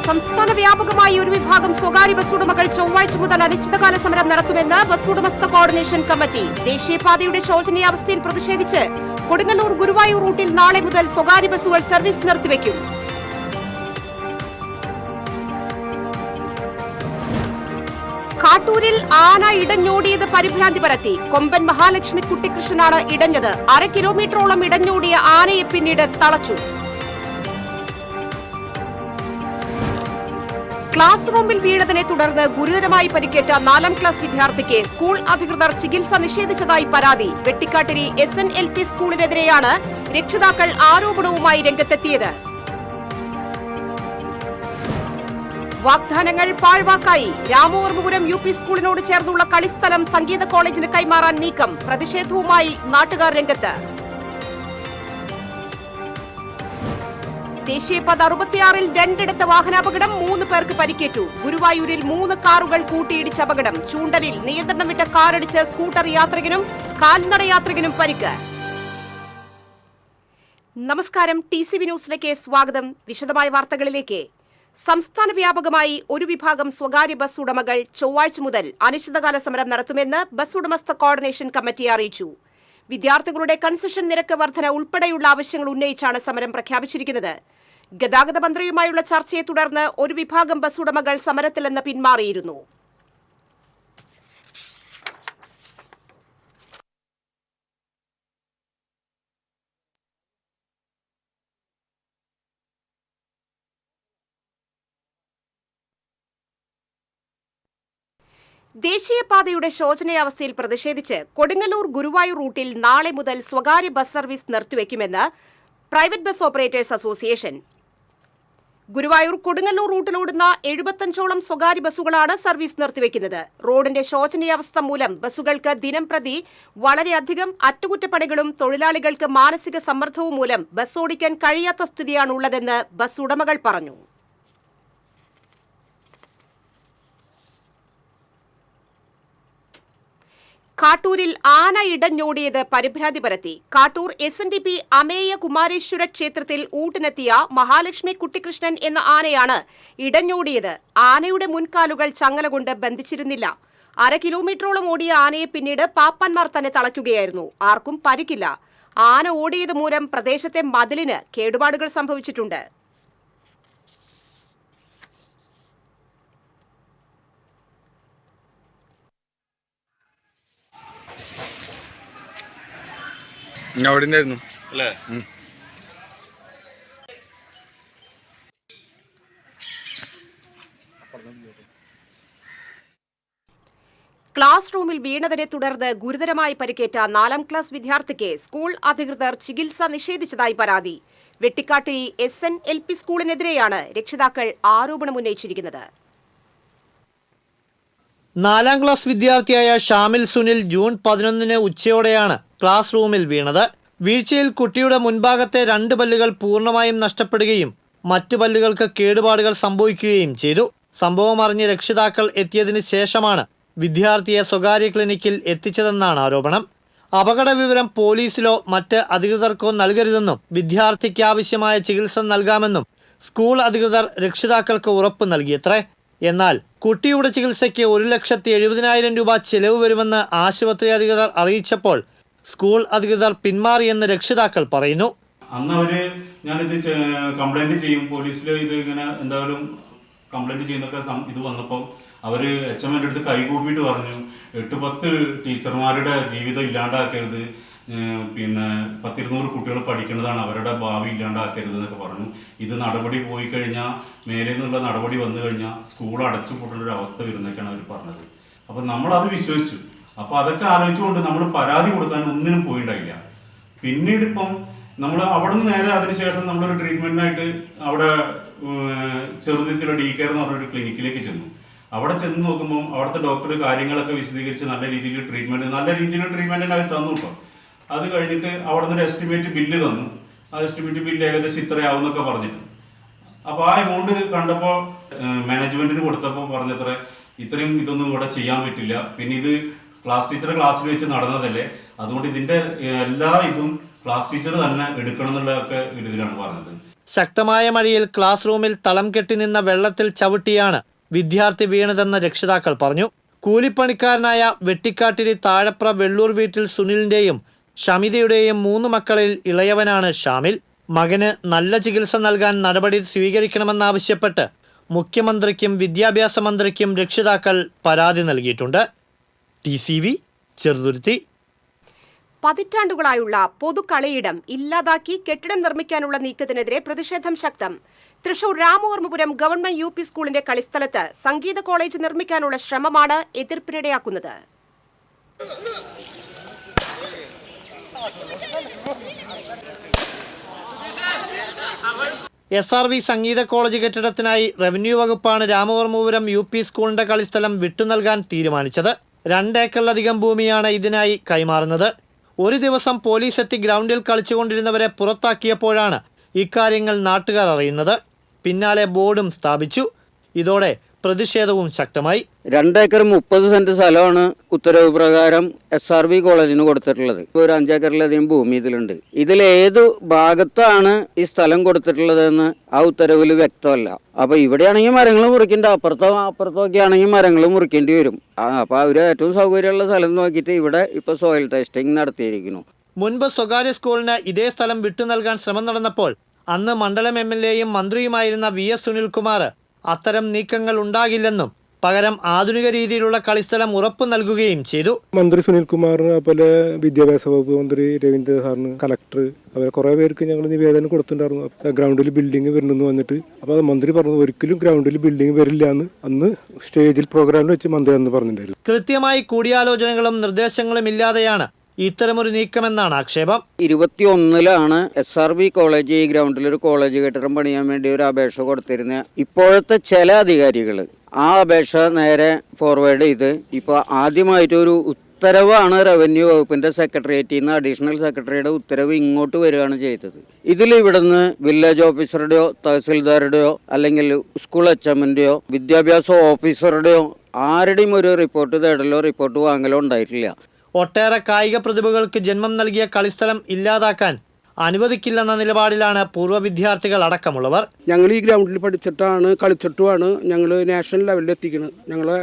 സംസ്ഥാന വ്യാപകമായി ഒരു വിഭാഗം സ്വകാര്യ ബസ് ഉടമകൾ ചൊവ്വാഴ്ച മുതൽ അനിശ്ചിതകാല സമരം നടത്തുമെന്ന് ബസ് ഉടമസ്ഥ കോർഡിനേഷൻ കമ്മിറ്റി. ദേശീയപാതയുടെ ശോചനീയാവസ്ഥയിൽ പ്രതിഷേധിച്ച് കൊടുങ്ങല്ലൂർ ഗുരുവായൂർ റൂട്ടിൽ നാളെ മുതൽ സ്വകാര്യ ബസ്സുകൾ സർവീസ് നിർത്തിവെക്കും. കാട്ടൂരിൽ ആന ഇടഞ്ഞോടിയത് പരിഭ്രാന്തി പരത്തി. കൊമ്പൻ മഹാലക്ഷ്മി കുട്ടിക്കൃഷ്ണനാണ് ഇടഞ്ഞത്. 1/2 കിലോമീറ്ററോളം ഇടഞ്ഞോടിയ ആനയെ പിന്നീട് തളച്ചു. ക്ലാസ് റൂമിൽ വീണതിനെ തുടർന്ന് ഗുരുതരമായി പരിക്കേറ്റ 4ാം ക്ലാസ് വിദ്യാർത്ഥിക്ക് സ്കൂൾ അധികൃതർ ചികിത്സ നിഷേധിച്ചതായി പരാതി. വെട്ടിക്കാട്ടിരി SNLP സ്കൂളിനെതിരെയാണ് രക്ഷിതാക്കൾ ആരോപണവുമായി രംഗത്തെത്തിയത്. വാഗ്ദാനങ്ങൾ പാഴ്വാക്കായി. രാമവർമ്മപുരം UP സ്കൂളിനോട് ചേർന്നുള്ള കളിസ്ഥലം സംഗീത കോളേജിന് കൈമാറാൻ നീക്കം. പ്രതിഷേധവുമായി നാട്ടുകാർ രംഗത്ത്. ദേശീയപാത 66-ൽ 2 വാഹനാപകടം, 3 പേർക്ക് പരിക്കേറ്റു. ഗുരുവായൂരിൽ 3 കാറുകൾ കൂട്ടിയിടിച്ച അപകടം. ചൂണ്ടലിൽ നിയന്ത്രണം വിട്ട കാറിടിച്ച് സ്കൂട്ടർ യാത്രികനും കാൽനട യാത്രികനും പരിക്ക്. നമസ്കാരം, TCV ന്യൂസിലേക്ക് സ്വാഗതം. വിശദമായ വാർത്തകളിലേക്ക്. സംസ്ഥാന വ്യാപകമായി ഒരു വിഭാഗം സ്വകാര്യ ബസ് ഉടമകൾ ചൊവ്വാഴ്ച മുതൽ അനിശ്ചിതകാല സമരം നടത്തുമെന്ന് ബസ് ഉടമസ്ഥ കോർഡിനേഷൻ കമ്മിറ്റി അറിയിച്ചു. വിദ്യാർത്ഥികളുടെ കൺസെഷൻ നിരക്ക് വർധന ഉൾപ്പെടെയുള്ള ആവശ്യങ്ങൾ ഉന്നയിച്ചാണ് സമരം പ്രഖ്യാപിച്ചിരിക്കുന്നത്. ഗതാഗത മന്ത്രിയുമായുള്ള ചർച്ചയെ തുടർന്ന് ഒരു വിഭാഗം ബസ് ഉടമകൾ സമരത്തിൽ നിന്ന് പിന്മാറിയിരുന്നു. ദേശീയപാതയുടെ ശോചനീയാവസ്ഥയിൽ പ്രതിഷേധിച്ച് കൊടുങ്ങല്ലൂർ ഗുരുവായൂർ റൂട്ടിൽ നാളെ മുതൽ സ്വകാര്യ ബസ് സർവീസ് നിർത്തിവെക്കുമെന്ന് private bus operators association. Guruvayur Kodungallur റൂട്ടിലോടുന്ന 75ഓളം സ്വകാര്യ ബസ്സുകളാണ് സർവീസ് നിർത്തിവെക്കുന്നത്. റോഡിന്റെ ശോചനീയാവസ്ഥ മൂലം ബസ്സുകൾക്ക് ദിനം പ്രതി വളരെയധികം അറ്റകുറ്റപ്പണികളും തൊഴിലാളികൾക്ക് മാനസിക സമ്മർദ്ദവും മൂലം ബസ് ഓടിക്കാൻ കഴിയാത്ത സ്ഥിതിയാണുള്ളതെന്ന് ബസ് ഉടമകൾ പറഞ്ഞു. കാട്ടൂരിൽ ആന ഇടഞ്ഞോടിയത് പരിഭ്രാന്തി പരത്തി. കാട്ടൂർ SNDP അമേയ കുമാരേശ്വര ക്ഷേത്രത്തിൽ ഊട്ടിനെത്തിയ മഹാലക്ഷ്മി കുട്ടിക്കൃഷ്ണൻ എന്ന ആനയാണ് ഇടഞ്ഞോടിയത്. ആനയുടെ മുൻകാലുകൾ ചങ്ങല കൊണ്ട് ബന്ധിച്ചിരുന്നില്ല. 1/2 കിലോമീറ്ററോളം ഓടിയ ആനയെ പിന്നീട് പാപ്പാന്മാർ തന്നെ തളയ്ക്കുകയായിരുന്നു. ആർക്കും പരിക്കില്ല. ആന ഓടിയത് മൂലം പ്രദേശത്തെ മതിലിന് കേടുപാടുകൾ സംഭവിച്ചിട്ടുണ്ട്. അവിടെ അല്ലേ? ക്ലാസ് റൂമിൽ വീണതിനെ തുടർന്ന് ഗുരുതരമായി പരിക്കേറ്റ 4ാം ക്ലാസ് വിദ്യാർത്ഥിക്ക് സ്കൂൾ അധികൃതർ ചികിത്സ നിഷേധിച്ചതായി പരാതി. വെട്ടിക്കാട്ടിരി SNLP സ്കൂളിനെതിരെയാണ് രക്ഷിതാക്കൾ ആരോപണമുന്നയിച്ചിരിക്കുന്നത്. 4ാം ക്ലാസ് വിദ്യാർത്ഥിയായ ഷാമിൽ സുനിൽ ജൂൺ 11 ഉച്ചയോടെയാണ് ക്ലാസ് റൂമിൽ വീണത്. വീഴ്ചയിൽ കുട്ടിയുടെ മുൻഭാഗത്തെ 2 പല്ലുകൾ പൂർണ്ണമായും നഷ്ടപ്പെടുകയും മറ്റു പല്ലുകൾക്ക് കേടുപാടുകൾ സംഭവിക്കുകയും ചെയ്തു. സംഭവം അറിഞ്ഞ് രക്ഷിതാക്കൾ എത്തിയതിനു ശേഷമാണ് വിദ്യാർത്ഥിയെ സ്വകാര്യ ക്ലിനിക്കിൽ എത്തിച്ചതെന്നാണ് ആരോപണം. അപകട വിവരം പോലീസിലോ മറ്റ് അധികൃതർക്കോ നൽകരുതെന്നും വിദ്യാർത്ഥിക്ക് ആവശ്യമായ ചികിത്സ നൽകാമെന്നും സ്കൂൾ അധികൃതർ രക്ഷിതാക്കൾക്ക് ഉറപ്പ് നൽകിയത്രേ. എന്നാൽ കുട്ടിയുടെ ചികിത്സയ്ക്ക് 1,70,000 രൂപ ചെലവ് വരുമെന്ന് ആശുപത്രി അധികൃതർ അറിയിച്ചപ്പോൾ സ്കൂൾ അധികൃതർ പിന്മാറിയെന്ന് രക്ഷിതാക്കൾ പറയുന്നു. അന്ന് ഞാനിത് കംപ്ലൈന്റ് ചെയ്യും, പോലീസിൽ ഇത് ഇങ്ങനെ എന്തായാലും കംപ്ലൈന്റ് ചെയ്യുന്നൊക്കെ ഇത് വന്നപ്പോൾ അവര് HM അടുത്ത് കൈകൂപ്പിയിട്ട് പറഞ്ഞു, 8-10 ടീച്ചർമാരുടെ ജീവിതം ഇല്ലാണ്ടാക്കരുത്, പിന്നെ 100-200 കുട്ടികൾ പഠിക്കുന്നതാണ്, അവരുടെ ഭാവി ഇല്ലാണ്ടാക്കരുത് എന്നൊക്കെ പറഞ്ഞു. ഇത് നടപടി പോയി കഴിഞ്ഞാൽ, മേലെ നിന്നുള്ള നടപടി വന്നു കഴിഞ്ഞാൽ സ്കൂൾ അടച്ചു പൂട്ടുന്ന ഒരു അവസ്ഥ വരുന്നൊക്കെയാണ് അവർ പറഞ്ഞത്. അപ്പൊ നമ്മളത് വിശ്വസിച്ചു. അപ്പൊ അതൊക്കെ ആലോചിച്ചുകൊണ്ട് നമ്മൾ പരാതി കൊടുക്കാൻ ഒന്നിനും പോയിണ്ടായില്ല. പിന്നീട് ഇപ്പം നമ്മൾ അവിടെ നിന്ന് നേരെ അതിനുശേഷം നമ്മളൊരു ട്രീറ്റ്മെന്റിനായിട്ട് അവിടെ ചെറുതിലുള്ള DCare എന്ന് പറഞ്ഞൊരു ക്ലിനിക്കിലേക്ക് ചെന്നു. അവിടെ ചെന്ന് നോക്കുമ്പോൾ അവിടുത്തെ ഡോക്ടർ കാര്യങ്ങളൊക്കെ വിശദീകരിച്ച് നല്ല രീതിയിൽ ട്രീറ്റ്മെന്റ് അവർ തന്നു കേട്ടോ. അത് കഴിഞ്ഞിട്ട് അവിടെ നിന്ന് എസ്റ്റിമേറ്റ് ബില്ല് തന്നു. ആ എസ്റ്റിമേറ്റ് ബില്ല് ഏകദേശം ഇത്രയാവുന്നൊക്കെ പറഞ്ഞിട്ട്, അപ്പൊ ആ എമൗണ്ട് കണ്ടപ്പോൾ മാനേജ്മെന്റിന് കൊടുത്തപ്പോൾ പറഞ്ഞത്ര ഇത്രയും ഇതൊന്നും ഇവിടെ ചെയ്യാൻ പറ്റില്ല, പിന്നെ ഇത് ക്ലാസ് ടീച്ചറെ ക്ലാസ്സിൽ വെച്ച് നടന്നതല്ലേ, അതുകൊണ്ട് ഇതിന്റെ എല്ലാ ഇതും ക്ലാസ് ടീച്ചർ തന്നെ എടുക്കണം എന്നുള്ളതൊക്കെ ഇതിലാണ് പറഞ്ഞത്. ശക്തമായ മഴയിൽ ക്ലാസ് റൂമിൽ തളം കെട്ടി നിന്ന വെള്ളത്തിൽ ചവിട്ടിയാണ് വിദ്യാർത്ഥി വീണതെന്ന് രക്ഷിതാക്കൾ പറഞ്ഞു. കൂലിപ്പണിക്കാരനായ വെട്ടിക്കാട്ടിരി താഴപ്ര വെള്ളൂർ വീട്ടിൽ സുനിലിന്റെയും ഷമിതയുടെയും 3 മക്കളിൽ ഇളയവനാണ് ഷാമിൽ. മകന് നല്ല ചികിത്സ നൽകാൻ നടപടി സ്വീകരിക്കണമെന്നാവശ്യപ്പെട്ട് മുഖ്യമന്ത്രിക്കും വിദ്യാഭ്യാസ മന്ത്രിക്കും രക്ഷിതാക്കൾ പരാതി നൽകിയിട്ടുണ്ട്. TCV ചെറുതുരുത്തി. പതിറ്റാണ്ടുകളായുള്ള പൊതുകളിയിടം ഇല്ലാതാക്കി കെട്ടിടം നിർമ്മിക്കാനുള്ള നീക്കത്തിനെതിരെ പ്രതിഷേധം ശക്തം. തൃശൂർ രാമവർമ്മപുരം ഗവൺമെന്റ് UP സ്കൂളിന്റെ കളിസ്ഥലത്ത് സംഗീത കോളേജ് നിർമ്മിക്കാനുള്ള ശ്രമമാണ് എതിർപ്പിനിടയാക്കുന്നത്. SRV സംഗീത കോളേജ് കെട്ടിടത്തിനായി റവന്യൂ വകുപ്പാണ് രാമവർമ്മപുരം UP സ്കൂളിന്റെ കളിസ്ഥലം വിട്ടുനൽകാൻ തീരുമാനിച്ചത്. 2 ഏക്കറിലധികം ഭൂമിയാണ് ഇതിനായി കൈമാറുന്നത്. ഒരു ദിവസം പോലീസ് എത്തി ഗ്രൗണ്ടിൽ കളിച്ചുകൊണ്ടിരുന്നവരെ പുറത്താക്കിയപ്പോഴാണ് ഇക്കാര്യങ്ങൾ നാട്ടുകാർ അറിയുന്നത്. പിന്നാലെ ബോർഡും സ്ഥാപിച്ചു. ഇതോടെ പ്രതിഷേധവും ശക്തമായി. 2 ഏക്കർ 30 സെന്റ് സ്ഥലമാണ് ഉത്തരവ് പ്രകാരം SRV കോളേജിന് കൊടുത്തിട്ടുള്ളത്. ഒരു 5 ഏക്കറിലധികം ഭൂമി ഇതിലുണ്ട്. ഇതിലേതു ഭാഗത്താണ് ഈ സ്ഥലം കൊടുത്തിട്ടുള്ളതെന്ന് ആ ഉത്തരവിൽ വ്യക്തമല്ല. അപ്പൊ ഇവിടെയാണെങ്കിൽ മരങ്ങൾ മുറിക്കേണ്ട, അപ്പുറത്തൊക്കെ ആണെങ്കിൽ മരങ്ങൾ മുറിക്കേണ്ടി വരും. അപ്പൊ അവര് ഏറ്റവും സൗകര്യമുള്ള സ്ഥലം നോക്കിയിട്ട് ഇവിടെ ഇപ്പൊ സോയിൽ ടെസ്റ്റിംഗ് നടത്തിയിരിക്കുന്നു. മുൻപ് സ്വകാര്യ സ്കൂളിന് ഇതേ സ്ഥലം വിട്ടു നൽകാൻ ശ്രമം നടന്നപ്പോൾ അന്ന് മണ്ഡലം MLAയും മന്ത്രിയുമായിരുന്ന VS സുനിൽകുമാർ അത്തരം നീക്കങ്ങൾ ഉണ്ടാകില്ലെന്നും പകരം ആധുനിക രീതിയിലുള്ള കളിസ്ഥലം ഉറപ്പു നൽകുകയും ചെയ്തു. മന്ത്രി സുനിൽകുമാറിന്, അതുപോലെ വിദ്യാഭ്യാസ വകുപ്പ് മന്ത്രി രവീന്ദ്ര സാറിന്, കളക്ടർ, അവരെ കുറെ പേർക്ക് ഞങ്ങൾ നിവേദനം കൊടുത്തിട്ടുണ്ടായിരുന്നു. ഗ്രൗണ്ടിൽ ബിൽഡിംഗ് വരുന്നെന്ന് വന്നിട്ട്. അപ്പോൾ മന്ത്രി പറഞ്ഞു ഒരിക്കലും ഗ്രൗണ്ടിൽ ബിൽഡിംഗ് വരില്ല എന്ന് അന്ന് സ്റ്റേജിൽ പ്രോഗ്രാമിൽ വെച്ച് മന്ത്രി അന്ന് പറഞ്ഞിട്ടുണ്ടായിരുന്നു. കൃത്യമായി കൂടിയാലോചനകളും നിർദ്ദേശങ്ങളും ഇല്ലാതെയാണ് ഇത്തരമൊരു നീക്കമെന്നാണ് ആക്ഷേപം. 21-ലാണ് SRV കോളേജ് ഈ ഗ്രൗണ്ടിൽ ഒരു കോളേജ് കെട്ടിടം പണിയാൻ വേണ്ടി ഒരു അപേക്ഷ കൊടുത്തിരുന്നത്. ഇപ്പോഴത്തെ ചില അധികാരികൾ ആ അപേക്ഷ നേരെ ഫോർവേഡ് ചെയ്ത് ഇപ്പോൾ ആദ്യമായിട്ടൊരു ഉത്തരവാണ് റവന്യൂ വകുപ്പിന്റെ സെക്രട്ടേറിയറ്റിൽ നിന്ന് അഡീഷണൽ സെക്രട്ടറിയുടെ ഉത്തരവ് ഇങ്ങോട്ട് വരികയാണ് ചെയ്തത്. ഇതിൽ ഇവിടുന്ന് വില്ലേജ് ഓഫീസറുടെയോ തഹസിൽദാരുടെയോ അല്ലെങ്കിൽ സ്കൂൾ HMന്റെയോ വിദ്യാഭ്യാസ ഓഫീസറുടെയോ ആരുടെയും ഒരു റിപ്പോർട്ട് തേടലോ റിപ്പോർട്ട് വാങ്ങലോ ഉണ്ടായിട്ടില്ല. ഒട്ടേറെ കായിക പ്രതിഭകൾക്ക് ജന്മം നൽകിയ കളിസ്ഥലം ഇല്ലാതാക്കാൻ അനുവദിക്കില്ലെന്ന നിലപാടിലാണ് പൂർവ്വ വിദ്യാർത്ഥികൾ അടക്കമുള്ളവർ. ഞങ്ങൾ ഈ ഗ്രൗണ്ടിൽ പഠിച്ചിട്ടാണ് കളിച്ചിട്ടുമാണ് ഞങ്ങൾ നാഷണൽ ലെവലിൽ എത്തിക്കുന്നത്. ഞങ്ങളെ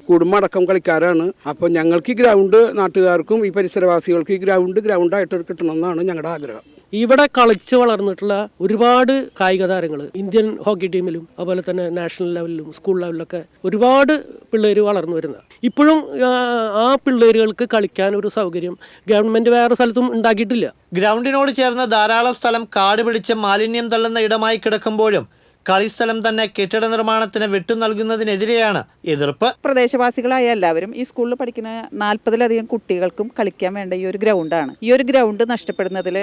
കുടുംബം അടക്കം കളിക്കാരാണ്. അപ്പോൾ ഞങ്ങൾക്ക് ഈ ഗ്രൗണ്ട്, നാട്ടുകാർക്കും ഈ പരിസരവാസികൾക്ക് ഈ ഗ്രൗണ്ടായിട്ട് കിട്ടണമെന്നാണ് ഞങ്ങളുടെ ആഗ്രഹം. ഇവിടെ കളിച്ച് വളർന്നിട്ടുള്ള ഒരുപാട് കായിക താരങ്ങൾ ഇന്ത്യൻ ഹോക്കി ടീമിലും അതുപോലെ തന്നെ നാഷണൽ ലെവലിലും സ്കൂൾ ലെവലിലൊക്കെ ഒരുപാട് പിള്ളേർ വളർന്നു വരുന്നത്. ഇപ്പോഴും ആ പിള്ളേരുകൾക്ക് കളിക്കാൻ ഒരു സൗകര്യം ഗവൺമെന്റ് വേറെ സ്ഥലത്തും ഉണ്ടാക്കിയിട്ടില്ല. ഗ്രൗണ്ടിനോട് ചേർന്ന് ധാരാളം സ്ഥലം കാട് പിടിച്ച് മാലിന്യം തള്ളുന്ന ഇടമായി കിടക്കുമ്പോഴും കളിസ്ഥലം തന്നെ കെട്ടിട നിർമ്മാണത്തിന് വിട്ടു നൽകുന്നതിനെതിരെയാണ് എതിർപ്പ്. പ്രദേശവാസികളായ എല്ലാവരും ഈ സ്കൂളിൽ പഠിക്കുന്ന 40-ലധികം കുട്ടികൾക്കും കളിക്കാൻ വേണ്ട ഈ ഒരു ഗ്രൗണ്ടാണ്. ഈ ഒരു ഗ്രൗണ്ട് നഷ്ടപ്പെടുന്നതിൽ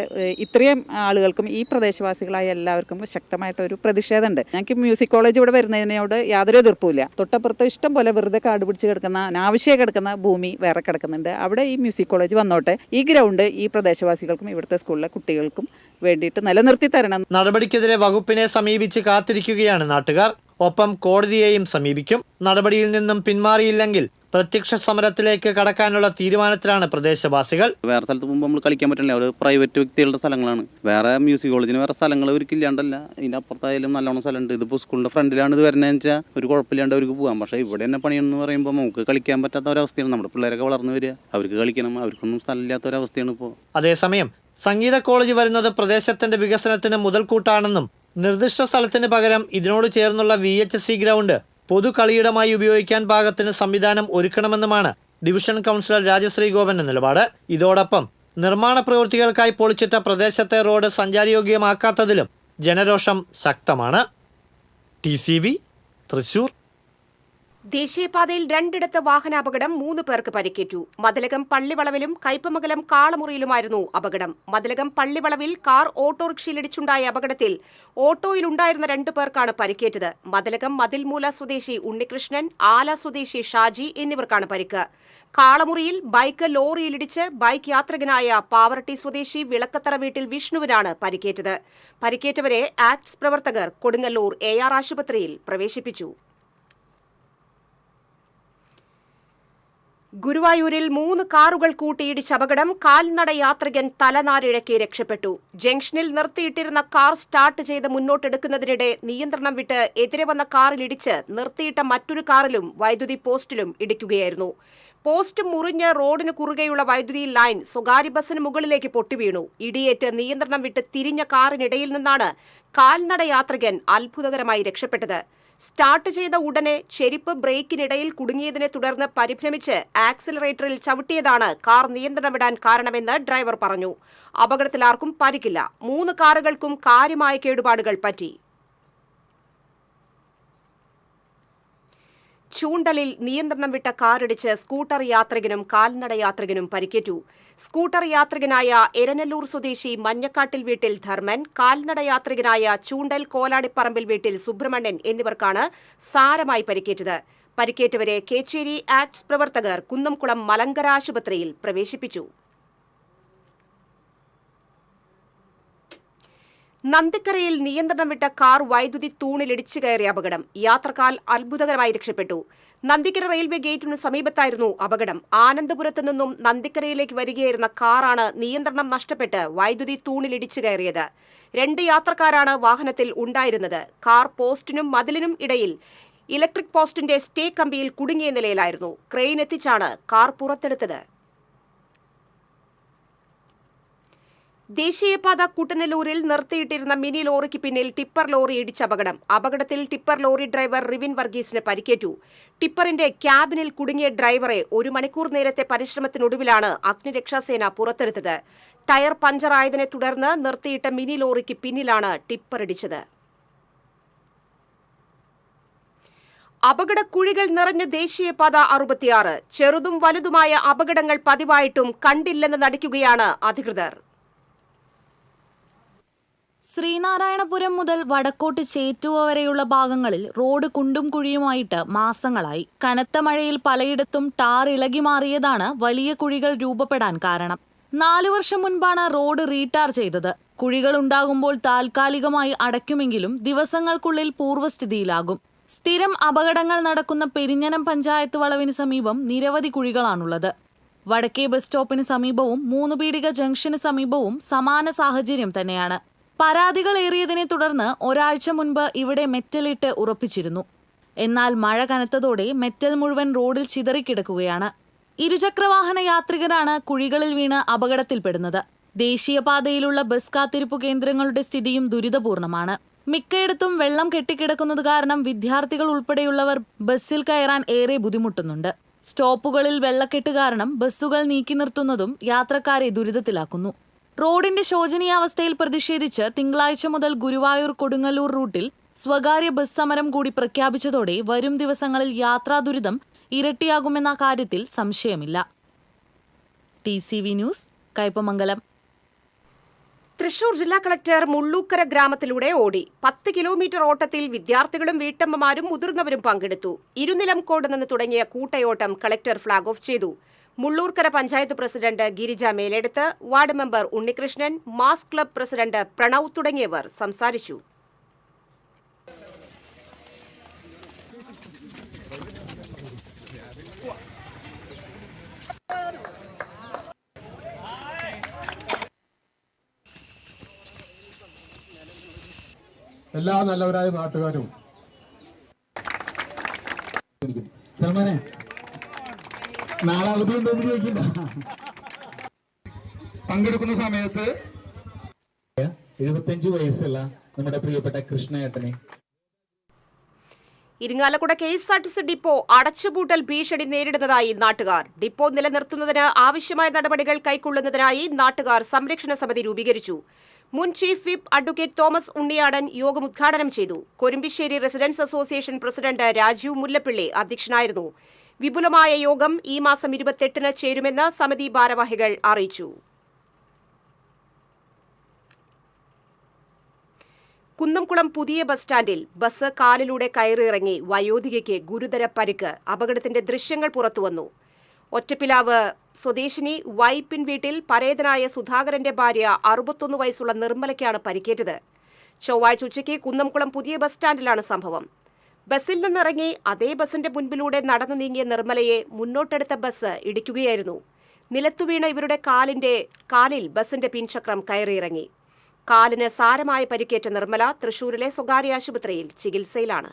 ഇത്രയും ആളുകൾക്കും ഈ പ്രദേശവാസികളായ എല്ലാവർക്കും ശക്തമായിട്ടൊരു പ്രതിഷേധമുണ്ട്. ഞങ്ങൾക്ക് മ്യൂസിക് കോളേജ് ഇവിടെ വരുന്നതിനോട് യാതൊരു എതിർപ്പുമില്ല. തൊട്ടപ്പുറത്ത് ഇഷ്ടം പോലെ വെറുതെ കാട് പിടിച്ച് കിടക്കുന്ന അനാവശ്യം കിടക്കുന്ന ഭൂമി വേറെ കിടക്കുന്നുണ്ട്. അവിടെ ഈ മ്യൂസിക് കോളേജ് വന്നോട്ടെ. ഈ ഗ്രൗണ്ട് ഈ പ്രദേശവാസികൾക്കും ഇവിടുത്തെ സ്കൂളിലെ കുട്ടികൾക്കും വേണ്ടിയിട്ട് നിലനിർത്തി തരണം. നടപടിക്കെതിരെ വകുപ്പിനെ സമീപിച്ച് കാത്തിരിക്കുകയാണ് നാട്ടുകാർ. ഒപ്പം കോടതിയെയും സമീപിക്കും. നടപടിയിൽ നിന്നും പിന്മാറിയില്ലെങ്കിൽ പ്രത്യക്ഷ സമരത്തിലേക്ക് കടക്കാനുള്ള തീരുമാനത്തിലാണ് പ്രദേശവാസികൾ. വേറെ സ്ഥലത്ത് പോകുമ്പോൾ നമ്മൾ കളിക്കാൻ പറ്റില്ല. ഒരു പ്രൈവറ്റ് വ്യക്തികളുടെ സ്ഥലങ്ങളാണ്. വേറെ മ്യൂസിക് കോളേജിന് വേറെ സ്ഥലങ്ങൾ അവർക്ക് ഇല്ലാണ്ടല്ല. ഇതിൻ്റെ അപ്പുറത്തായാലും നല്ലോണം സ്ഥലമുണ്ട്. ഇതിപ്പോൾ സ്കൂളിൻ്റെ ഫ്രണ്ടിലാണ് ഇത് വരുന്നതെന്ന് വെച്ചാൽ ഒരു കുഴപ്പമില്ലാണ്ട് അവർക്ക് പോകാം. പക്ഷേ ഇവിടെ തന്നെ പണിയെന്ന് പറയുമ്പോൾ നമുക്ക് കളിക്കാൻ പറ്റാത്ത ഒരവസ്ഥയാണ്. നമ്മുടെ പിള്ളേരൊക്കെ വളർന്നു വരിക, അവർക്ക് കളിക്കണം, അവർക്കൊന്നും സ്ഥലമില്ലാത്ത ഒരവസ്ഥയാണ് ഇപ്പോൾ. അതേസമയം സംഗീത കോളേജ് വരുന്നത് പ്രദേശത്തിന്റെ വികസനത്തിന് മുതൽക്കൂട്ടാണെന്നും നിർദ്ദിഷ്ട സ്ഥലത്തിന് പകരം ഇതിനോട് ചേർന്നുള്ള VHC ഗ്രൗണ്ട് പൊതു കളിയിടമായി ഉപയോഗിക്കാൻ പാകത്തിന് സംവിധാനം ഒരുക്കണമെന്നുമാണ് ഡിവിഷൻ കൗൺസിലർ രാജശ്രീ ഗോപന്റെ നിലപാട്. ഇതോടൊപ്പം നിർമ്മാണ പ്രവൃത്തികൾക്കായി പൊളിച്ചിട്ട പ്രദേശത്തെ റോഡ് സഞ്ചാരയോഗ്യമാക്കാത്തതിലും ജനരോഷം ശക്തമാണ്. TCV തൃശൂർ. ദേശീയപാതയിൽ 2 വാഹനാപകടം, 3 പേർക്ക് പരിക്കേറ്റു. മതിലകം പള്ളിവളവിലും കയ്പമംഗലം കാളമുറിയിലുമായിരുന്നു അപകടം. മതിലകം പള്ളിവളവിൽ കാർ ഓട്ടോറിക്ഷയിലിടിച്ചുണ്ടായ അപകടത്തിൽ ഓട്ടോയിലുണ്ടായിരുന്ന 2 പേർക്കാണ് പരിക്കേറ്റത്. മതിലകം മതിൽമൂല സ്വദേശി ഉണ്ണികൃഷ്ണൻ, ആല സ്വദേശി ഷാജി എന്നിവർക്കാണ് പരിക്ക്. കാളമുറിയിൽ ബൈക്ക് ലോറിയിലിടിച്ച് ബൈക്ക് യാത്രികനായ പാവറട്ടി സ്വദേശി വിളക്കത്തറ വീട്ടിൽ വിഷ്ണുവിനാണ് പരിക്കേറ്റത്. പരിക്കേറ്റവരെ ആക്ട്സ് പ്രവർത്തകർ കൊടുങ്ങല്ലൂർ AR ആശുപത്രിയിൽ പ്രവേശിപ്പിച്ചു. ഗുരുവായൂരിൽ 3 കാറുകൾ കൂട്ടിയിടിച്ച അപകടം. കാൽനട യാത്രികൻ തലനാരിഴയ്ക്ക് രക്ഷപ്പെട്ടു. ജംഗ്ഷനിൽ നിർത്തിയിട്ടിരുന്ന കാർ സ്റ്റാർട്ട് ചെയ്ത് മുന്നോട്ടെടുക്കുന്നതിനിടെ നിയന്ത്രണം വിട്ട് എതിരെ വന്ന കാറിലിടിച്ച് നിർത്തിയിട്ട മറ്റൊരു കാറിലും വൈദ്യുതി പോസ്റ്റിലും ഇടിക്കുകയായിരുന്നു. പോസ്റ്റ് മുറിഞ്ഞ് റോഡിന് കുറുകെയുള്ള വൈദ്യുതി ലൈൻ സ്വകാര്യ ബസിന് മുകളിലേക്ക് പൊട്ടിവീണു. ഇടിയേറ്റ് നിയന്ത്രണം വിട്ട് തിരിഞ്ഞ കാറിനിടയിൽ നിന്നാണ് കാൽനട യാത്രികൻ അത്ഭുതകരമായി രക്ഷപ്പെട്ടത്. സ്റ്റാർട്ട് ചെയ്ത ഉടനെ ചെരിപ്പ് ബ്രേക്കിനിടയിൽ കുടുങ്ങിയതിനെ തുടർന്ന് പരിഭ്രമിച്ച് ആക്സിലറേറ്ററിൽ ചവിട്ടിയതാണ് കാർ നിയന്ത്രണം വിടാൻ കാരണമെന്ന് ഡ്രൈവർ പറഞ്ഞു. അപകടത്തിൽ ആർക്കും പരിക്കില്ല. 3 കാറുകൾക്കും കാര്യമായ കേടുപാടുകൾ പറ്റി. ചൂണ്ടലിൽ നിയന്ത്രണം വിട്ട കാറിടിച്ച് സ്കൂട്ടർ യാത്രികനും കാൽനട യാത്രികനും പരിക്കേറ്റു. സ്കൂട്ടർ യാത്രികനായ എരനല്ലൂർ സ്വദേശി മഞ്ഞക്കാട്ടിൽ വീട്ടിൽ ധർമ്മൻ, കാൽനട യാത്രികനായ ചൂണ്ടൽ കോലാടിപ്പറമ്പിൽ വീട്ടിൽ സുബ്രഹ്മണ്യൻ എന്നിവർക്കാണ് സാരമായി പരിക്കേറ്റത്. പരിക്കേറ്റവരെ കേച്ചേരി ആക്ട്സ് പ്രവർത്തകർ കുന്നംകുളം മലങ്കര ആശുപത്രിയിൽ പ്രവേശിപ്പിച്ചു. നന്ദിക്കരയിൽ നിയന്ത്രണം വിട്ട കാർ വൈദ്യുതി തൂണിലിടിച്ചു കയറിയ അപകടം. യാത്രക്കാർ അത്ഭുതകരമായി രക്ഷപ്പെട്ടു. നന്ദിക്കര റെയിൽവേ ഗേറ്റിനു സമീപത്തായിരുന്നു അപകടം. ആനന്ദപുരത്ത് നിന്നും നന്ദിക്കരയിലേക്ക് വരികയായിരുന്ന കാറാണ് നിയന്ത്രണം നഷ്ടപ്പെട്ട് വൈദ്യുതി തൂണിലിടിച്ചു കയറിയത്. 2 യാത്രക്കാരാണ് വാഹനത്തിൽ ഉണ്ടായിരുന്നത്. കാർ പോസ്റ്റിനും മതിലിനും ഇടയിൽ ഇലക്ട്രിക് പോസ്റ്റിന്റെ സ്റ്റേ കമ്പിയിൽ കുടുങ്ങിയ നിലയിലായിരുന്നു. ക്രെയിൻ എത്തിച്ചാണ് കാർ പുറത്തെടുത്തത്. ദേശീയപാത കുട്ടനല്ലൂരിൽ നിർത്തിയിട്ടിരുന്ന മിനി ലോറിക്ക് പിന്നിൽ ടിപ്പർ ലോറി ഇടിച്ച അപകടം. അപകടത്തിൽ ടിപ്പർ ലോറി ഡ്രൈവർ റിവിൻ വർഗീസിന് പരിക്കേറ്റു. ടിപ്പറിന്റെ ക്യാബിനിൽ കുടുങ്ങിയ ഡ്രൈവറെ 1 മണിക്കൂർ നേരത്തെ പരിശ്രമത്തിനൊടുവിലാണ് അഗ്നിരക്ഷാസേന പുറത്തെടുത്തത്. ടയർ പഞ്ചറായതിനെ തുടർന്ന് നിർത്തിയിട്ട മിനി ലോറിക്ക് പിന്നിലാണ് ടിപ്പർ ഇടിച്ചത്. അപകടക്കുഴികൾ നിറഞ്ഞ ദേശീയപാത 66. ചെറുതും വലുതുമായ അപകടങ്ങൾ പതിവായിട്ടും കണ്ടില്ലെന്ന് നടിക്കുകയാണ് അധികൃതർ. ശ്രീനാരായണപുരം മുതൽ വടക്കോട്ട് ചേറ്റുവ വരെയുള്ള ഭാഗങ്ങളിൽ റോഡ് കുണ്ടും കുഴിയുമായിട്ട് മാസങ്ങളായി. കനത്ത മഴയിൽ പലയിടത്തും ടാർ ഇളകി മാറിയതാണ് വലിയ കുഴികൾ രൂപപ്പെടാൻ കാരണം. 4 വർഷം മുൻപാണ് റോഡ് റീടാർ ചെയ്തത്. കുഴികൾ ഉണ്ടാകുമ്പോൾ താൽക്കാലികമായി അടയ്ക്കുമെങ്കിലും ദിവസങ്ങൾക്കുള്ളിൽ പൂർവ്വസ്ഥിതിയിലാകും. സ്ഥിരം അപകടങ്ങൾ നടക്കുന്ന പെരിഞ്ഞനം പഞ്ചായത്ത് വളവിന് സമീപം നിരവധി കുഴികളാണുള്ളത്. വടക്കേ ബസ് സ്റ്റോപ്പിന് സമീപവും 3 പീടിക ജംഗ്ഷന് സമീപവും സമാന സാഹചര്യം തന്നെയാണ്. പരാതികൾ ഏറിയതിനെ തുടർന്ന് ഒരാഴ്ച മുൻപ് ഇവിടെ മെറ്റലിട്ട് ഉറപ്പിച്ചിരുന്നു. എന്നാൽ മഴ കനത്തതോടെ മെറ്റൽ മുഴുവൻ റോഡിൽ ചിതറിക്കിടക്കുകയാണ്. ഇരുചക്രവാഹന യാത്രികരാണ് കുഴികളിൽ വീണ് അപകടത്തിൽപ്പെടുന്നത്. ദേശീയപാതയിലുള്ള ബസ് കാത്തിരിപ്പു കേന്ദ്രങ്ങളുടെ സ്ഥിതിയും ദുരിതപൂർണമാണ്. മിക്കയിടത്തും വെള്ളം കെട്ടിക്കിടക്കുന്നത് കാരണം വിദ്യാർത്ഥികൾ ഉൾപ്പെടെയുള്ളവർ ബസ്സിൽ കയറാൻ ഏറെ ബുദ്ധിമുട്ടുന്നുണ്ട്. സ്റ്റോപ്പുകളിൽ വെള്ളക്കെട്ട് കാരണം ബസ്സുകൾ നീക്കി നിർത്തുന്നതും യാത്രക്കാരെ ദുരിതത്തിലാക്കുന്നു. റോഡിന്റെ ശോചനീയാവസ്ഥയിൽ പ്രതിഷേധിച്ച് തിങ്കളാഴ്ച മുതൽ ഗുരുവായൂർ കൊടുങ്ങല്ലൂർ റൂട്ടിൽ സ്വകാര്യ ബസ് സമരം കൂടി പ്രഖ്യാപിച്ചതോടെ വരും ദിവസങ്ങളിൽ യാത്രാ ദുരിതം ഇരട്ടിയാകുമെന്ന കാര്യത്തിൽ സംശയമില്ല. TCV news, Kaipamangalam. തൃശൂർ ജില്ലാ കളക്ടർ മുള്ളൂക്കര ഗ്രാമത്തിലൂടെ ഓടി. 10 കിലോമീറ്റർ ഓട്ടത്തിൽ വിദ്യാർത്ഥികളും വീട്ടമ്മമാരും മുതിർന്നവരും പങ്കെടുത്തു. ഇരുനിലംകോട് നിന്ന് തുടങ്ങിയ കൂട്ടയോട്ടം കളക്ടർ ഫ്ളാഗ് ഓഫ് ചെയ്തു. Mullurkara panchayat president Girija Meleduth, ward member Unnikrishnan, mass club president Pranav തുടങ്ങിയവർ സംസാരിച്ചു. എല്ലാ നല്ലവരായ നാട്ടുകാരും നാളെ അവധിയുണ്ടോന്ന് ചോദിക്കണ്ട. പങ്കെടുക്കുന്ന സമയത്ത് 75 വയസ്സുള്ള നമ്മുടെ പ്രിയപ്പെട്ട കൃഷ്ണേട്ടനെ. ഇരിങ്ങാലക്കുട KSRTC ഡിപ്പോ അടച്ചുപൂട്ടൽ ഭീഷണി നേരിടുന്നതായി നാട്ടുകാർ. ഡിപ്പോ നിലനിർത്തുന്നതിന് ആവശ്യമായ നടപടികൾ കൈക്കൊള്ളുന്നതിനായി നാട്ടുകാർ സംരക്ഷണ സമിതി രൂപീകരിച്ചു. മുൻ chief whip advocate Thomas Unniyadan യോഗം ഉദ്ഘാടനം ചെയ്തു. Korumbissery residence association president Rajeev Mullappilly അധ്യക്ഷനായിരുന്നു. വിപുലമായ യോഗം ഈ മാസം 28-ന് ചേരുമെന്ന് സമിതി ഭാരവാഹികൾ അറിയിച്ചു. കുന്നംകുളം പുതിയ ബസ് സ്റ്റാൻഡിൽ ബസ് കാലിലൂടെ കയറിയിറങ്ങി വയോധികയ്ക്ക് ഗുരുതര പരിക്ക്. അപകടത്തിന്റെ ദൃശ്യങ്ങൾ പുറത്തുവന്നു. ഒറ്റപ്പിലാവ് സ്വദേശിനി വൈപ്പിൻ വീട്ടിൽ പരേതനായ സുധാകരന്റെ ഭാര്യ 61 വയസ്സുള്ള നിർമ്മലയ്ക്കാണ് പരിക്കേറ്റത്. ചൊവ്വാഴ്ച ഉച്ചയ്ക്ക് കുന്നംകുളം പുതിയ ബസ് സ്റ്റാൻഡിലാണ് സംഭവം. ബസ്സിൽ നിന്നിറങ്ങി അതേ ബസിന്റെ മുൻപിലൂടെ നടന്നു നീങ്ങിയ നിർമ്മലയെ മുന്നോട്ടെടുത്ത ബസ് ഇടിക്കുകയായിരുന്നു. നിലത്തുവീണ ഇവരുടെ കാലിൽ ബസിന്റെ പിൻചക്രം കയറിയിറങ്ങി. കാലിന് സാരമായ പരിക്കേറ്റ നിർമ്മല തൃശൂരിലെ സ്വകാര്യ ആശുപത്രിയിൽ ചികിത്സയിലാണ്.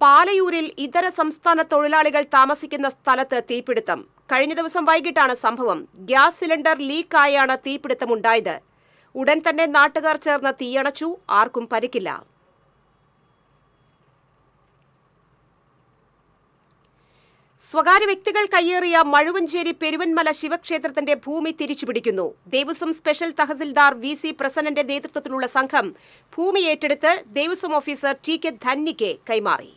പാലയൂരിൽ ഇതര സംസ്ഥാന തൊഴിലാളികൾ താമസിക്കുന്ന സ്ഥലത്ത് തീപിടുത്തം. കഴിഞ്ഞ ദിവസം വൈകിട്ടാണ് സംഭവം. ഗ്യാസ് സിലിണ്ടർ ലീക്കായാണ് തീപിടുത്തമുണ്ടായത്. ഉടൻ തന്നെ നാട്ടുകാർ ചേർന്ന് തീയണച്ചു. ആർക്കും പരിക്കില്ല. സ്വകാര്യ വ്യക്തികൾ കയ്യേറിയ മഴുവഞ്ചേരി പെരുവന്മല ശിവക്ഷേത്രത്തിന്റെ ഭൂമി തിരിച്ചുപിടിക്കുന്നു. ദേവസ്വം സ്പെഷ്യൽ തഹസിൽദാർ VC പ്രസന്നന്റെ നേതൃത്വത്തിലുള്ള സംഘം ഭൂമി ഏറ്റെടുത്ത് ദേവസ്വം ഓഫീസർ TK ധന്യയ്ക്ക് കൈമാറി.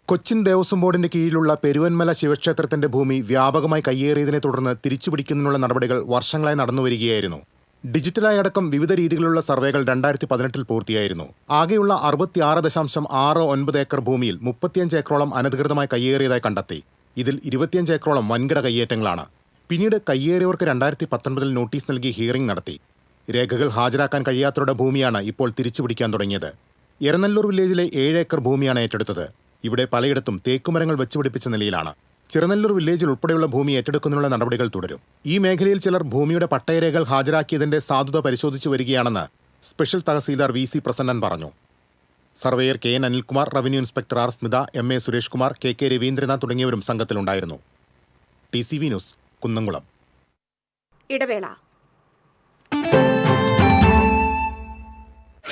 കൊച്ചിൻ ദേവസ്വം ബോർഡിന്റെ കീഴിലുള്ള പെരുവന്മല ശിവക്ഷേത്രത്തിന്റെ ഭൂമി വ്യാപകമായി കയ്യേറിയതിനെ തുടർന്ന് തിരിച്ചുപിടിക്കുന്നതിനുള്ള നടപടികൾ വർഷങ്ങളായി നടന്നുവരികയായിരുന്നു. ഡിജിറ്റലായി അടക്കം വിവിധ രീതിയിലുള്ള സർവേകൾ 2018 പൂർത്തിയായിരുന്നു. ആകെയുള്ള 66.69 ഏക്കർ ഭൂമിയിൽ 35 ഏക്കറോളം അനധികൃതമായി കയ്യേറിയതായി കണ്ടെത്തി. ഇതിൽ 25 ഏക്കറോളം വൻകിട കയ്യേറ്റങ്ങളാണ്. പിന്നീട് കയ്യേറിയവർക്ക് 2019 നോട്ടീസ് നൽകി ഹിയറിംഗ് നടത്തി. രേഖകൾ ഹാജരാക്കാൻ കഴിയാത്തവരുടെ ഭൂമിയാണ് ഇപ്പോൾ തിരിച്ചുപിടിക്കാൻ തുടങ്ങിയത്. എരനല്ലൂർ വില്ലേജിലെ 7 ഏക്കർ ഭൂമിയാണ് ഏറ്റെടുത്തത്. ഇവിടെ പലയിടത്തും തേക്കുമരങ്ങൾ വെച്ചുപിടിപ്പിച്ച നിലയിലാണ്. ചിറനല്ലൂർ വില്ലേജിൽ ഉൾപ്പെടെയുള്ള ഭൂമി ഏറ്റെടുക്കുന്നതിനുള്ള നടപടികൾ തുടരും. ഈ മേഖലയിൽ ചിലർ ഭൂമിയുടെ പട്ടയരേഖകൾ ഹാജരാക്കിയതിന്റെ സാധുത പരിശോധിച്ചു വരികയാണെന്ന് സ്പെഷ്യൽ തഹസീൽദാർ VC പ്രസന്നൻ പറഞ്ഞു. Surveyor KN Anilkumar, revenue inspector R Smitha, MA Suresh Kumar, KK Raveendranath തുടങ്ങിയവരും സംഘത്തിലുണ്ടായിരുന്നു. TCV news, Kunnamkulam. ഇടവേള.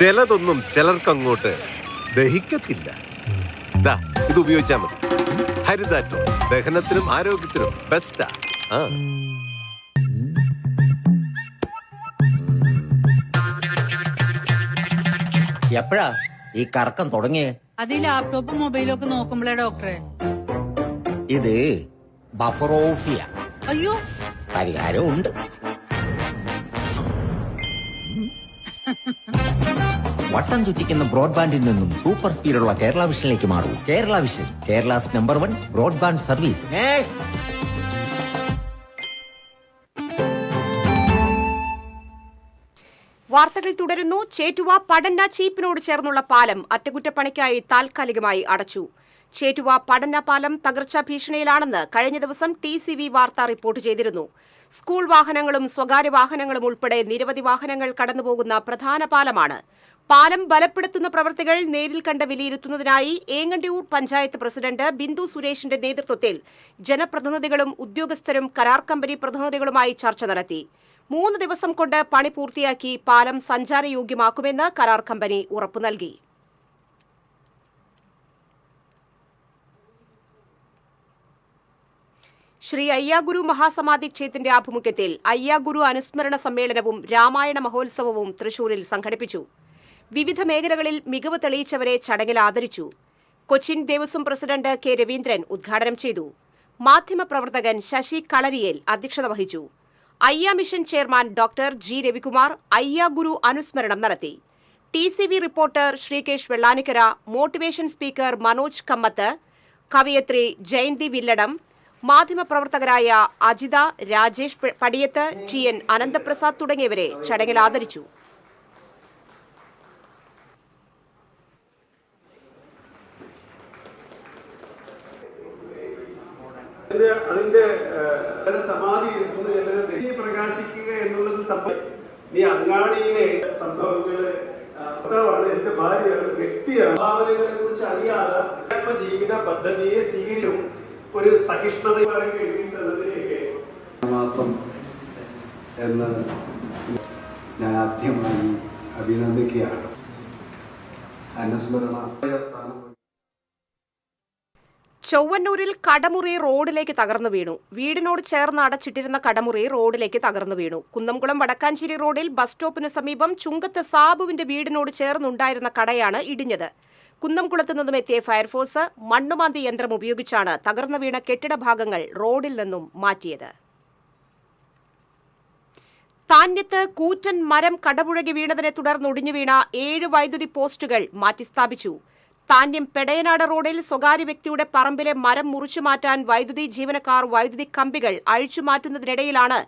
ചിലതൊന്നും ചിലർക്കങ്ങോട്ട് ദഹിക്കത്തില്ല. ഇത് ഉപയോഗിച്ചാൽ മതി. ഹരിതാറ്റോ ദഹനത്തിനും ആരോഗ്യത്തിനും ബെസ്റ്റാ. എപ്പോഴാ ഈ കറക്കം തുടങ്ങിയേ? അത് ഈ ലാപ്ടോപ്പും മൊബൈലും ഒക്കെ നോക്കുമ്പോഴേ ഡോക്ടറെ. ഇത് ബഫറോഫിയ. അയ്യോ, പരിഹാരം ഉണ്ട്. വട്ടം ചുറ്റിക്കുന്ന ബ്രോഡ്ബാൻഡിൽ നിന്നും സൂപ്പർ സ്പീഡുള്ള കേരള വിഷനിലേക്ക് മാറൂ. Kerala vision, Kerala's number 1 broadband service. വാർത്തകൾ തുടരുന്നു. ചേറ്റുവ പടന്ന ചീപ്പിനോട് ചേർന്നുള്ള പാലം അറ്റകുറ്റപ്പണിക്കായി താൽക്കാലികമായി അടച്ചു. ചേറ്റുവ പടന്ന പാലം തകർച്ചാ ഭീഷണിയിലാണെന്ന് കഴിഞ്ഞ ദിവസം TCV വാർത്ത റിപ്പോർട്ട് ചെയ്തിരുന്നു. സ്കൂൾ വാഹനങ്ങളും സ്വകാര്യ വാഹനങ്ങളും ഉൾപ്പെടെ നിരവധി വാഹനങ്ങൾ കടന്നുപോകുന്ന പ്രധാന പാലമാണ്. പാലം ബലപ്പെടുത്തുന്ന പ്രവൃത്തികൾ നേരിൽ കണ്ട് വിലയിരുത്തുന്നതിനായി ഏങ്ങണ്ടിയൂർ പഞ്ചായത്ത് പ്രസിഡന്റ് ബിന്ദു സുരേഷിന്റെ നേതൃത്വത്തിൽ ജനപ്രതിനിധികളും ഉദ്യോഗസ്ഥരും കരാർ കമ്പനി പ്രതിനിധികളുമായി ചർച്ച നടത്തി. 3 ദിവസം കൊണ്ട് പണി പൂർത്തിയാക്കി പാലം സഞ്ചാരയോഗ്യമാക്കുമെന്ന് കരാർ കമ്പനി ഉറപ്പു നൽകി. ശ്രീ അയ്യാഗുരു മഹാസമാധി ക്ഷേത്രത്തിന്റെ ആഭിമുഖ്യത്തിൽ അയ്യാഗുരു അനുസ്മരണ സമ്മേളനവും രാമായണ മഹോത്സവവും തൃശൂരിൽ സംഘടിപ്പിച്ചു. വിവിധ മേഖലകളിൽ മികവ് തെളിയിച്ചവരെ ചടങ്ങിൽ ആദരിച്ചു. കൊച്ചിൻ ദേവസ്വം പ്രസിഡന്റ് K രവീന്ദ്രൻ ഉദ്ഘാടനം ചെയ്തു. മാധ്യമപ്രവർത്തകൻ ശശി കളരിയേൽ അധ്യക്ഷത വഹിച്ചു. Ayya mission chairman doctor G Ravikumar Ayyaguru അനുസ്മരണം നടത്തി. TCV reporter Sreekesh Vellanikkara, motivation speaker Manoj Kammath, കവയത്രി ജയന്തി വില്ലടം, മാധ്യമപ്രവർത്തകരായ അജിത, രാജേഷ് പടിയത്ത്, TN അനന്തപ്രസാദ് തുടങ്ങിയവരെ ചടങ്ങിൽ ആദരിച്ചു. അതിന്റെ സമാധി പ്രകാശിക്കുക എന്നുള്ളത് നീ അങ്ങാടിയിലെ സംഭവങ്ങള് ഭർത്താവാണ്, എന്റെ ഭാര്യയാണ്, വ്യക്തിയാണ്. ഭാവനകളെ കുറിച്ച് അറിയാതെ ജീവിത പദ്ധതിയെ സ്വീകരിക്കും. ഒരു സഹിഷ്ണുത എഴുതിയിട്ടുള്ളതിനെയൊക്കെ മാസം എന്ന് ഞാൻ ആദ്യമായി അഭിനന്ദിക്കുകയാണ്. അനുസ്മരണ സ്ഥാനം. ചൊവ്വന്നൂരിൽ കടമുറി റോഡിലേക്ക് തകർന്നു വീണു. വീടിനോട് ചേർന്ന് അടച്ചിട്ടിരുന്ന കടമുറി റോഡിലേക്ക് തകർന്നു വീണു. കുന്നംകുളം വടക്കാഞ്ചേരി റോഡിൽ ബസ് സ്റ്റോപ്പിന് സമീപം ചുങ്കത്ത് സാബുവിന്റെ വീടിനോട് ചേർന്നുണ്ടായിരുന്ന കടയാണ് ഇടിഞ്ഞത്. കുന്നംകുളത്തു നിന്നും എത്തിയ ഫയർഫോഴ്സ് മണ്ണുമാന്തി യന്ത്രം ഉപയോഗിച്ചാണ് തകർന്നു വീണ കെട്ടിട ഭാഗങ്ങൾ റോഡിൽ നിന്നും മാറ്റിയത്. താന്യത്ത് കൂറ്റൻ മരം കടപുഴകി വീണതിനെ തുടർന്ന് ഒടിഞ്ഞു വീണ 7 വൈദ്യുതി പോസ്റ്റുകൾ മാറ്റിസ്ഥാപിച്ചു. താന്യം പെടയനാട് റോഡിൽ സ്വകാര്യ വ്യക്തിയുടെ പറമ്പിലെ മരം മുറിച്ചു മാറ്റാൻ വൈദ്യുതി ജീവനക്കാർ വൈദ്യുതി കമ്പികൾ അഴിച്ചുമാറ്റുന്നതിനിടയിലാണ്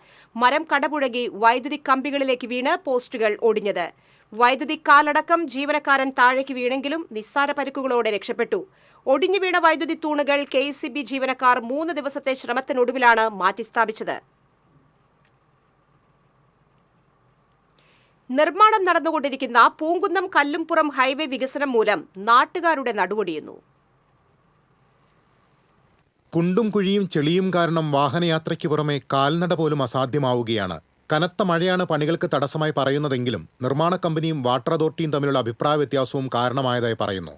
മരം കടപുഴകി വൈദ്യുതി കമ്പികളിലേക്ക് വീണ് പോസ്റ്റുകൾ ഒടിഞ്ഞത്. വൈദ്യുതി കാലടക്കം ജീവനക്കാരൻ താഴേക്ക് വീണെങ്കിലും നിസ്സാര പരിക്കുകളോടെ രക്ഷപ്പെട്ടു. ഒടിഞ്ഞു വീണ വൈദ്യുതി തൂണുകൾ KECB ജീവനക്കാർ 3 ദിവസത്തെ ശ്രമത്തിനൊടുവിലാണ് മാറ്റിസ്ഥാപിച്ചത്. നിർമ്മാണം നടന്നുകൊണ്ടിരിക്കുന്ന പൂങ്കുന്നം കല്ലുംപുറം ഹൈവേ വികസനം മൂലം നാട്ടുകാരുടെ നടുവൊടിയുന്നു. കുണ്ടും കുഴിയും ചെളിയും കാരണം വാഹനയാത്രയ്ക്ക് പുറമെ കാൽനട പോലും അസാധ്യമാവുകയാണ്. കനത്ത മഴയാണ് പണികൾക്ക് തടസ്സമായി പറയുന്നതെങ്കിലും നിർമ്മാണ കമ്പനിയും വാട്ടർ അതോറിറ്റിയും തമ്മിലുള്ള അഭിപ്രായ വ്യത്യാസവും കാരണമായതായി പറയുന്നു.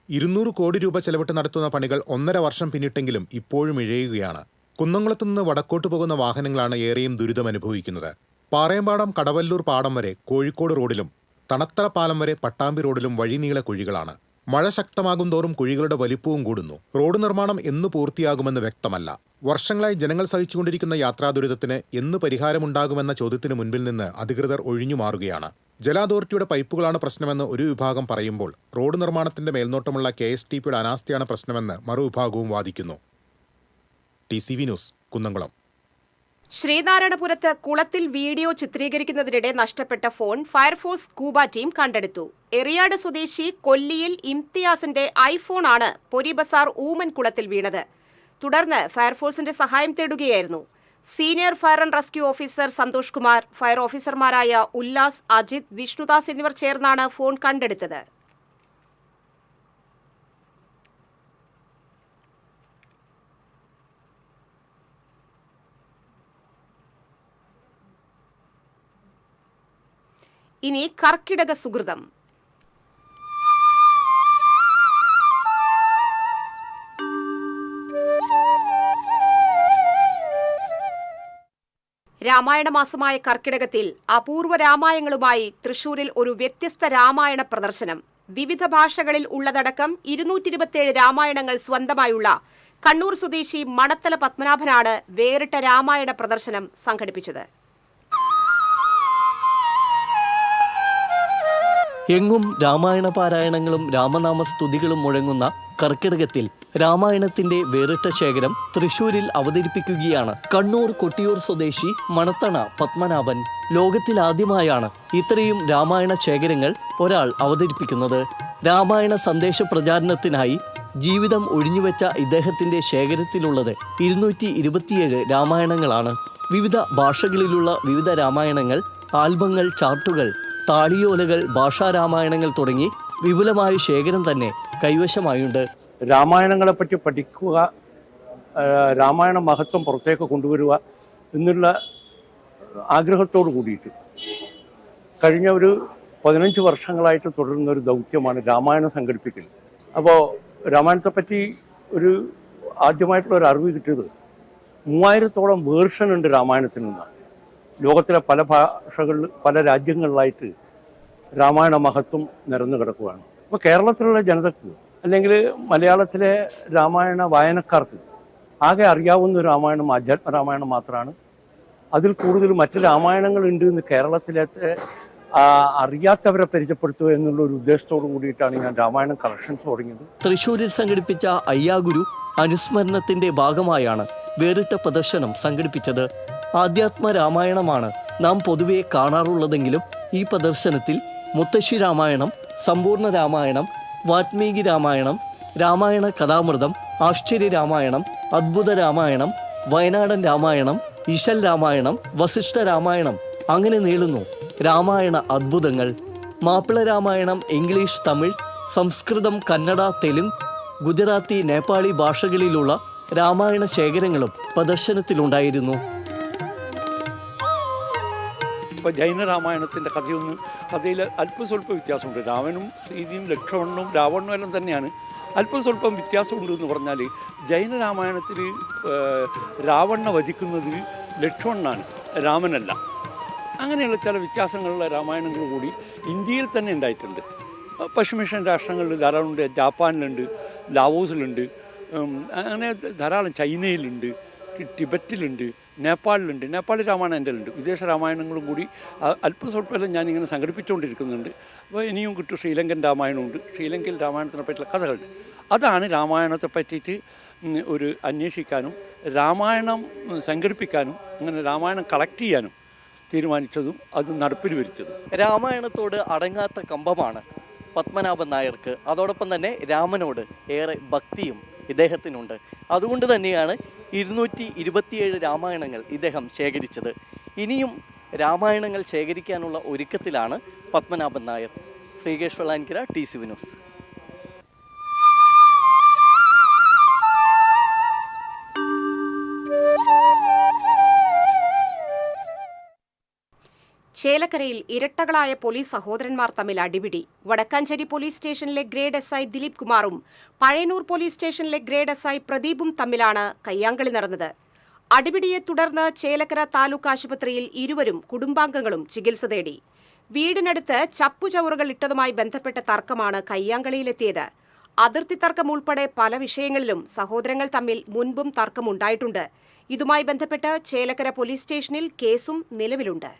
200 കോടി രൂപ ചെലവിട്ട് നടത്തുന്ന പണികൾ 1.5 വർഷം പിന്നിട്ടെങ്കിലും ഇപ്പോഴും ഇഴയുകയാണ്. കുന്നംകുളത്തുനിന്ന് വടക്കോട്ട് പോകുന്ന വാഹനങ്ങളാണ് ഏറെയും ദുരിതമനുഭവിക്കുന്നത്. പാറയമ്പാടം കടവല്ലൂർ പാടം വരെ കോഴിക്കോട് റോഡിലും തണത്തറ പാലം വരെ പട്ടാമ്പി റോഡിലും വഴിനീള കുഴികളാണ്. മഴ ശക്തമാകും തോറും കുഴികളുടെ വലിപ്പവും കൂടുന്നു. റോഡ് നിർമ്മാണം എന്ന് പൂർത്തിയാകുമെന്ന് വ്യക്തമല്ല. വർഷങ്ങളായി ജനങ്ങൾ സഹിച്ചുകൊണ്ടിരിക്കുന്ന യാത്രാ ദുരിതത്തിന് എന്ന് പരിഹാരമുണ്ടാകുമെന്ന ചോദ്യത്തിന് മുൻപിൽ നിന്ന് അധികൃതർ ഒഴിഞ്ഞു മാറുകയാണ്. ജല അതോറിറ്റിയുടെ പൈപ്പുകളാണ് പ്രശ്നമെന്ന് ഒരു വിഭാഗം പറയുമ്പോൾ റോഡ് നിർമ്മാണത്തിന്റെ മേൽനോട്ടമുള്ള KSTPയുടെ അനാസ്ഥയാണ് പ്രശ്നമെന്ന് മറുവിഭാഗവും വാദിക്കുന്നു. TCV news, Kunnamkulam. ശ്രീനാരായണപുരത്ത് കുളത്തിൽ വീഡിയോ ചിത്രീകരിക്കുന്നതിനിടെ നഷ്ടപ്പെട്ട ഫോൺ ഫയർഫോഴ്സ് സ്കൂബ ടീം കണ്ടെടുത്തു. എറിയാട് സ്വദേശി കൊല്ലിയിൽ ഇംതിയാസിന്റെ ഐഫോൺ ആണ് പൊരിബസാർ ഊമൻ കുളത്തിൽ വീണത്. തുടർന്ന് ഫയർഫോഴ്സിന്റെ സഹായം തേടുകയായിരുന്നു. Senior fire and rescue officer Santhosh Kumar, fire ഓഫീസർമാരായ ഉല്ലാസ്, അജിത്, വിഷ്ണുദാസ് എന്നിവർ ചേർന്നാണ് ഫോൺ കണ്ടെടുത്തത്. ഇനി കർക്കിടക സുകൃതം. രാമായണ മാസമായ കർക്കിടകത്തിൽ അപൂർവ രാമായണങ്ങളുമായി തൃശൂരിൽ ഒരു വ്യത്യസ്ത രാമായണ പ്രദർശനം. വിവിധ ഭാഷകളിൽ ഉള്ളതടക്കം 227 രാമായണങ്ങൾ സ്വന്തമായുള്ള കണ്ണൂർ സ്വദേശി മണത്തല പത്മനാഭനാണ് വേറിട്ട രാമായണ പ്രദർശനം സംഘടിപ്പിച്ചത്. എങ്ങും രാമായണ പാരായണങ്ങളും രാമനാമ സ്തുതികളും മുഴങ്ങുന്ന കർക്കിടകത്തിൽ രാമായണത്തിന്റെ വേറിട്ട ശേഖരം തൃശൂരിൽ അവതരിപ്പിക്കുകയാണ് കണ്ണൂർ കൊട്ടിയൂർ സ്വദേശി മണത്തണ പത്മനാഭൻ. ലോകത്തിലാദ്യമായാണ് ഇത്രയും രാമായണ ശേഖരങ്ങൾ ഒരാൾ അവതരിപ്പിക്കുന്നത്. രാമായണ സന്ദേശ പ്രചാരണത്തിനായി ജീവിതം ഒഴിഞ്ഞുവെച്ച ഇദ്ദേഹത്തിന്റെ ശേഖരത്തിലുള്ളത് 227 രാമായണങ്ങളാണ്. വിവിധ ഭാഷകളിലുള്ള വിവിധ രാമായണങ്ങൾ, ആൽബങ്ങൾ, ചാർട്ടുകൾ, താളിയോലകൾ, ഭാഷാരാമായണങ്ങൾ തുടങ്ങി വിപുലമായ ശേഖരം തന്നെ കൈവശമായുണ്ട്. രാമായണങ്ങളെപ്പറ്റി പഠിക്കുക, രാമായണ മഹത്വം പുറത്തേക്ക് കൊണ്ടുവരിക എന്നുള്ള ആഗ്രഹത്തോടു കൂടിയിട്ട് കഴിഞ്ഞ ഒരു 15 വർഷങ്ങളായിട്ട് തുടരുന്ന ഒരു ദൗത്യമാണ് രാമായണം സംഘടിപ്പിക്കൽ. അപ്പോൾ രാമായണത്തെപ്പറ്റി ഒരു ആദ്യമായിട്ടുള്ള ഒരു അറിവ് കിട്ടിയത് 3000-ഓളം വേർഷൻ ഉണ്ട് രാമായണത്തിൽ നിന്ന്. ലോകത്തിലെ പല ഭാഷകളിൽ പല രാജ്യങ്ങളിലായിട്ട് രാമായണ മഹത്വം നിരന്നു കിടക്കുകയാണ്. അപ്പോൾ കേരളത്തിലുള്ള ജനതയ്ക്ക് അല്ലെങ്കിൽ മലയാളത്തിലെ രാമായണ വായനക്കാർക്ക് ആകെ അറിയാവുന്ന രാമായണം ആധ്യാത്മ രാമായണം മാത്രമാണ്. അതിൽ കൂടുതൽ മറ്റ് രാമായണങ്ങളുണ്ട് എന്ന് കേരളത്തിലത്തെ അറിയാത്തവരെ പരിചയപ്പെടുത്തുക എന്നുള്ള ഒരു ഉദ്ദേശത്തോടു കൂടിയിട്ടാണ് ഞാൻ രാമായണം കളക്ഷൻസ് തുടങ്ങിയത്. തൃശ്ശൂരിൽ സംഘടിപ്പിച്ച അയ്യാഗുരു അനുസ്മരണത്തിന്റെ ഭാഗമായാണ് വേറിട്ട പ്രദർശനം സംഘടിപ്പിച്ചത്. ആധ്യാത്മ രാമായണമാണ് നാം പൊതുവെ കാണാറുള്ളതെങ്കിലും ഈ പ്രദർശനത്തിൽ മുത്തശ്ശി രാമായണം, സമ്പൂർണ്ണ രാമായണം, വാത്മീകി രാമായണം, രാമായണ കഥാമൃതം, ആശ്ചര്യ രാമായണം, അദ്ഭുത രാമായണം, വയനാടൻ രാമായണം, ഇശൽ രാമായണം, വസിഷ്ഠ രാമായണം അങ്ങനെ നീളുന്നു രാമായണ അദ്ഭുതങ്ങൾ. മാപ്പിള രാമായണം ഇംഗ്ലീഷ്, തമിഴ്, സംസ്കൃതം, കന്നഡ, തെലുങ്ക്, ഗുജറാത്തി, നേപ്പാളി ഭാഷകളിലുള്ള രാമായണ ശേഖരങ്ങളും പ്രദർശനത്തിലുണ്ടായിരുന്നു. ഇപ്പോൾ ജൈന രാമായണത്തിൻ്റെ കഥയിൽ അല്പസ്വല്പം വ്യത്യാസമുണ്ട്. രാവണനും സീതയും ലക്ഷ്മണനും രാവണനും എല്ലാം തന്നെയാണ്. അല്പസ്വല്പം വ്യത്യാസമുണ്ട് എന്ന് പറഞ്ഞാൽ ജൈന രാമായണത്തിൽ രാവണനെ വധിക്കുന്നത് ലക്ഷ്മണനാണ്, രാമനല്ല. അങ്ങനെയുള്ള ചില വ്യത്യാസങ്ങളുള്ള രാമായണങ്ങൾ കൂടി ഇന്ത്യയിൽ തന്നെ ഉണ്ടായിട്ടുണ്ട്. പശ്ചിമേഷ്യൻ രാഷ്ട്രങ്ങളിൽ ധാരാളമുണ്ട്. ജാപ്പാനിലുണ്ട്, ലാവോസിലുണ്ട്, അങ്ങനെ ധാരാളം ചൈനയിലുണ്ട്, ടിബറ്റിലുണ്ട്, നേപ്പാളിലുണ്ട്. നേപ്പാളി രാമായണം എൻ്റെ ഉണ്ട്. വിദേശ രാമായണങ്ങളും കൂടി അല്പസ്വല്പമെല്ലാം ഞാനിങ്ങനെ സംഘടിപ്പിച്ചുകൊണ്ടിരിക്കുന്നുണ്ട്. അപ്പോൾ ഇനിയും കിട്ടും. ശ്രീലങ്കൻ രാമായണമുണ്ട്. ശ്രീലങ്കയിൽ രാമായണത്തിനെ പറ്റിയുള്ള കഥകളുണ്ട്. അതാണ് രാമായണത്തെ പറ്റിയിട്ട് ഒരു അന്വേഷിക്കാനും രാമായണം സംഘടിപ്പിക്കാനും അങ്ങനെ രാമായണം കളക്ട് ചെയ്യാനും തീരുമാനിച്ചതും അത് നടപ്പിൽ വരുത്തിയതും. രാമായണത്തോട് അടങ്ങാത്ത കമ്പമാണ് പത്മനാഭൻ നായർക്ക്. അതോടൊപ്പം തന്നെ രാമനോട് ഏറെ ഭക്തിയും ഇദ്ദേഹത്തിനുണ്ട്. അതുകൊണ്ട് തന്നെയാണ് 227 രാമായണങ്ങൾ ഇദ്ദേഹം ശേഖരിച്ചത്. ഇനിയും രാമായണങ്ങൾ ശേഖരിക്കാനുള്ള ഒരുക്കത്തിലാണ് പത്മനാഭൻ നായർ. Sreekesh Vellanikkara, TCV news. ചേലക്കരയിൽ ഇരട്ടകളായ പോലീസ് സഹോദരന്മാർ തമ്മിൽ അടിപിടി. വടക്കാഞ്ചേരി പോലീസ് സ്റ്റേഷനിലെ ഗ്രേഡ് SI ദിലീപ് കുമാറും പഴയന്നൂർ പോലീസ് സ്റ്റേഷനിലെ ഗ്രേഡ് SI പ്രദീപും തമ്മിലാണ് കയ്യാങ്കളി നടന്നത്. അടിപിടിയെ തുടർന്ന് ചേലക്കര താലൂക്ക് ആശുപത്രിയിൽ ഇരുവരും കുടുംബാംഗങ്ങളും ചികിത്സ തേടി. വീടിനടുത്ത് ചപ്പുചവറുകൾ ഇട്ടതുമായി ബന്ധപ്പെട്ട തർക്കമാണ് കയ്യാങ്കളിയിലെത്തിയത്. അതിർത്തി തർക്കം ഉൾപ്പെടെ പല വിഷയങ്ങളിലും സഹോദരങ്ങൾ തമ്മിൽ മുൻപും തർക്കമുണ്ടായിട്ടുണ്ട്. ഇതുമായി ബന്ധപ്പെട്ട് ചേലക്കര പോലീസ് സ്റ്റേഷനിൽ കേസും നിലവിലുണ്ട്.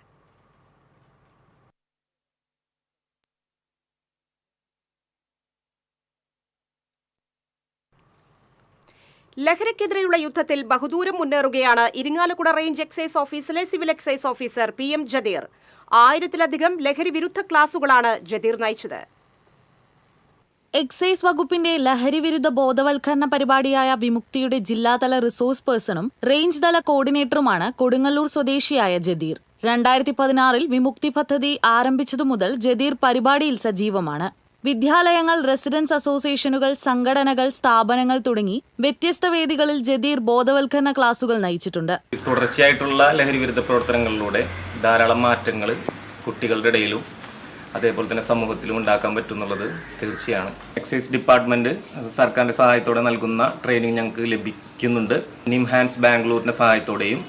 ലഹരിക്കെതിരെയുള്ള യുദ്ധത്തിൽ ബഹുദൂരം മുന്നേറുകയാണ് ഇരിങ്ങാലക്കുട റേഞ്ച് എക്സൈസ് ഓഫീസിലെ civil excise officer PM Jadeer. 1000-ലധികം ലഹരി വിരുദ്ധ ക്ലാസുകളാണ് ജദീർ നയിച്ചത്. എക്സൈസ് വകുപ്പിന്റെ ലഹരി വിരുദ്ധ ബോധവൽക്കരണ പരിപാടിയായ വിമുക്തിയുടെ ജില്ലാതല റിസോഴ്സ് പേഴ്സണും റേഞ്ച് തല കോർഡിനേറ്ററുമാണ് കൊടുങ്ങല്ലൂർ സ്വദേശിയായ ജദീർ. 2016 വിമുക്തി പദ്ധതി ആരംഭിച്ചതു മുതൽ ജദീർ പരിപാടിയിൽ സജീവമാണ്. വിദ്യാലയങ്ങൾ, റെസിഡൻസ് അസോസിയേഷനുകൾ, സംഘടനകൾ, സ്ഥാപനങ്ങൾ തുടങ്ങി വ്യത്യസ്ത വേദികളിൽ ജദീർ ബോധവൽക്കരണ ക്ലാസുകൾ നയിച്ചിട്ടുണ്ട്. തുടർച്ചയായിട്ടുള്ള ലഹരി വിരുദ്ധ പ്രവർത്തനങ്ങളിലൂടെ ധാരാളം മാറ്റങ്ങൾ കുട്ടികളുടെ ഇടയിലും അതേപോലെ തന്നെ സമൂഹത്തിലും ഉണ്ടാക്കാൻ പറ്റുന്നുള്ളത് തീർച്ചയാണ്. എക്സൈസ് ഡിപ്പാർട്ട്മെൻറ്റ് സർക്കാരിൻ്റെ സഹായത്തോടെ നൽകുന്ന ട്രെയിനിങ് ഞങ്ങൾക്ക് ലഭിക്കുന്നുണ്ട്. നിംഹാൻസ് ബാംഗ്ലൂരിൻ്റെ സഹായത്തോടെയും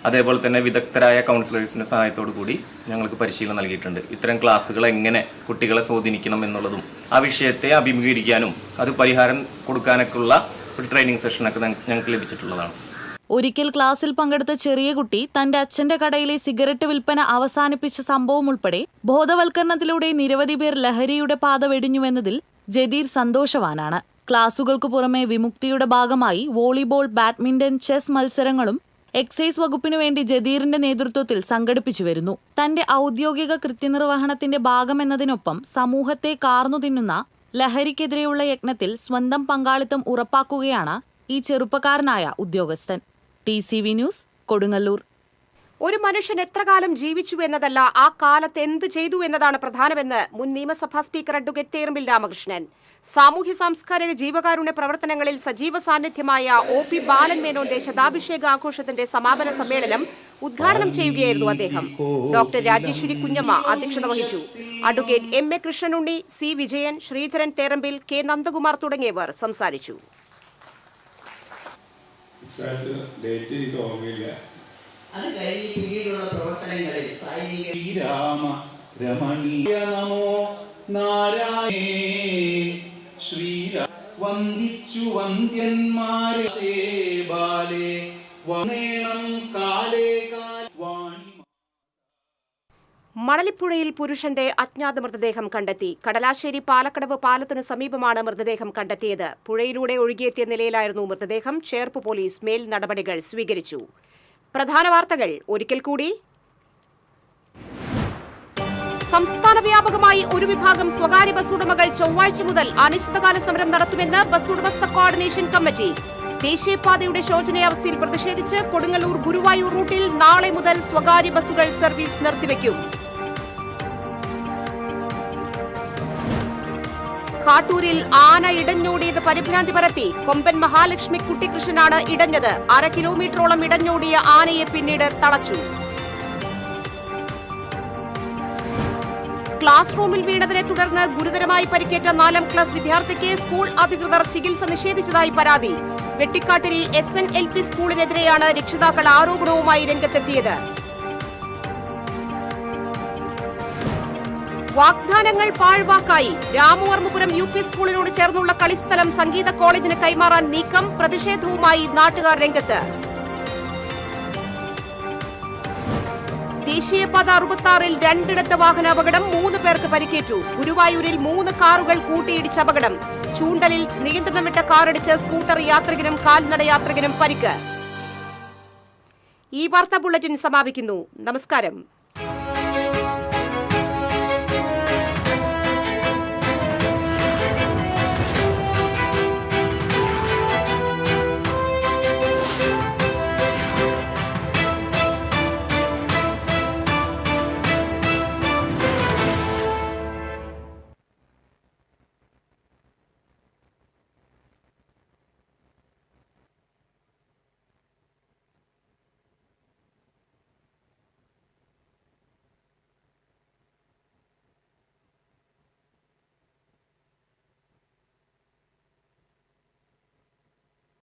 അതേപോലെ തന്നെ വിദഗ്ധരായ കൗൺസിലേഴ്സിൻ്റെ സഹായത്തോടു കൂടി ഞങ്ങൾക്ക് പരിശീലനം നൽകിയിട്ടുണ്ട്. ഇത്തരം ക്ലാസ്സുകൾ എങ്ങനെ കുട്ടികളെ സ്വാധീനിക്കണം എന്നുള്ളതും ആ വിഷയത്തെ അഭിമുഖീകരിക്കാനും അത് പരിഹാരം കൊടുക്കാനൊക്കെയുള്ള ഒരു ട്രെയിനിങ് സെഷനൊക്കെ ഞങ്ങൾക്ക് ലഭിച്ചിട്ടുള്ളതാണ്. ഒരിക്കൽ ക്ലാസ്സിൽ പങ്കെടുത്ത ചെറിയ കുട്ടി തന്റെ അച്ഛന്റെ കടയിലെ സിഗരറ്റ് വിൽപ്പന അവസാനിപ്പിച്ച സംഭവം ഉൾപ്പെടെ ബോധവൽക്കരണത്തിലൂടെ നിരവധി പേർ ലഹരിയുടെ പാത വെടിഞ്ഞുവെന്നതിൽ ജദീർ സന്തോഷവാനാണ്. ക്ലാസുകൾക്ക് പുറമെ വിമുക്തിയുടെ ഭാഗമായി വോളിബോൾ, ബാഡ്മിന്റൺ, ചെസ് മത്സരങ്ങളും എക്സൈസ് വകുപ്പിനു വേണ്ടി ജദീറിന്റെ നേതൃത്വത്തിൽ സംഘടിപ്പിച്ചു വരുന്നു. തന്റെ ഔദ്യോഗിക കൃത്യനിർവഹണത്തിന്റെ ഭാഗമെന്നതിനൊപ്പം സമൂഹത്തെ കാർന്നു തിന്നുന്ന ലഹരിക്കെതിരെയുള്ള യജ്ഞത്തിൽ സ്വന്തം പങ്കാളിത്തം ഉറപ്പാക്കുകയാണ് ഈ ചെറുപ്പക്കാരനായ ഉദ്യോഗസ്ഥൻ. TCV news, Kodungallur. ഒരു മനുഷ്യൻ എത്ര കാലം ജീവിച്ചു എന്നതല്ല, ആ കാലത്ത് എന്ത് ചെയ്തു എന്നതാണ് പ്രധാനമെന്ന് മുൻ നിയമസഭാ സ്പീക്കർ അഡ്വക്കേറ്റ് തേറമ്പിൽ രാമകൃഷ്ണൻ. സാമൂഹ്യ സാംസ്കാരിക ജീവകാരുണ്യ പ്രവർത്തനങ്ങളിൽ സജീവ സാന്നിധ്യമായ OP ബാലൻ മേനോന്റെ ശതാഭിഷേക ആഘോഷത്തിന്റെ സമാപന സമ്മേളനം ഉദ്ഘാടനം ചെയ്യുകയായിരുന്നു അദ്ദേഹം. ഡോക്ടർ രാജേശ്വരി കുഞ്ഞമ്മ അധ്യക്ഷത വഹിച്ചു. Advocate MA Krishnanunni, C Vijayan, Sreedharan തേറമ്പിൽ, K നന്ദകുമാർ തുടങ്ങിയവർ സംസാരിച്ചു. അത് കഴിഞ്ഞ് പിന്നീടുള്ള പ്രവർത്തനങ്ങളിൽ ശ്രീരാമ രമണീയ നമോ നാരായണേ ശ്രീരാ വന്ദിച്ചു വന്ദ്യന്മാരെ ബാലേ വനേണം കാലേ കാൽ വാണി. മണലിപ്പുഴയിൽ പുരുഷന്റെ അജ്ഞാത മൃതദേഹം കണ്ടെത്തി. കടലാശ്ശേരി പാലക്കടവ് പാലത്തിനു സമീപമാണ് മൃതദേഹം കണ്ടെത്തിയത്. പുഴയിലൂടെ ഒഴുകിയെത്തിയ നിലയിലായിരുന്നു മൃതദേഹം. ചേർപ്പ് പോലീസ് മേൽ നടപടികൾ സ്വീകരിച്ചു. പ്രധാന വാർത്തകൾ ഒരിക്കൽ കൂടി. സംസ്ഥാന വ്യാപകമായി ഒരു വിഭാഗം സ്വകാര്യ ബസ് ഉടമകൾ ചൊവ്വാഴ്ച മുതൽ അനിശ്ചിതകാല സമരം നടത്തുമെന്ന് ബസ് ഉടമസ്ഥ കോർഡിനേഷൻ കമ്മിറ്റി. ദേശീയപാതയുടെ ശോചനീയാവസ്ഥയിൽ പ്രതിഷേധിച്ച് കൊടുങ്ങല്ലൂർ ഗുരുവായൂർ റൂട്ടിൽ നാളെ മുതൽ സ്വകാര്യ ബസ്സുകൾ സർവീസ് നിർത്തിവെക്കും. കാട്ടൂരിൽ ആന ഇടഞ്ഞോടിയത് പരിഭ്രാന്തി പരത്തി. കൊമ്പൻ മഹാലക്ഷ്മി കുട്ടിക്കൃഷ്ണനാണ് ഇടഞ്ഞത്. 1/2 കിലോമീറ്ററോളം ഇടഞ്ഞോടിയ ആനയെ പിന്നീട് തളച്ചു. ക്ലാസ് റൂമിൽ വീണതിനെ തുടർന്ന് ഗുരുതരമായി പരിക്കേറ്റ 4ാം ക്ലാസ് വിദ്യാർത്ഥിക്ക് സ്കൂൾ അധികൃതർ ചികിത്സ നിഷേധിച്ചതായി പരാതി. വെട്ടിക്കാട്ടിരി SNLP സ്കൂളിനെതിരെയാണ് രക്ഷിതാക്കൾ ആരോപണവുമായി രംഗത്തെത്തിയത്. വാഗ്ദാനങ്ങൾ പാഴ്വാക്കായി. രാമവർമ്മപുരം UP സ്കൂളിനോട് ചേർന്നുള്ള കളിസ്ഥലം സംഗീത കോളേജിന് കൈമാറാൻ നീക്കം. പ്രതിഷേധവുമായി നാട്ടുകാർ രംഗത്ത്. ദേശീയപാത 66-ൽ 2 വാഹനാപകടം, 3 പേർക്ക് പരിക്കേറ്റു. ഗുരുവായൂരിൽ 3 കാറുകൾ കൂട്ടിയിടിച്ച അപകടം. ചൂണ്ടലിൽ നിയന്ത്രണം വിട്ട കാറിടിച്ച് സ്കൂട്ടർ യാത്രികനും കാൽനട യാത്രികനും പരിക്ക്. ഈ വാർത്താ ബുള്ളറ്റിൻ സമാപിക്കുന്നു. നമസ്കാരം.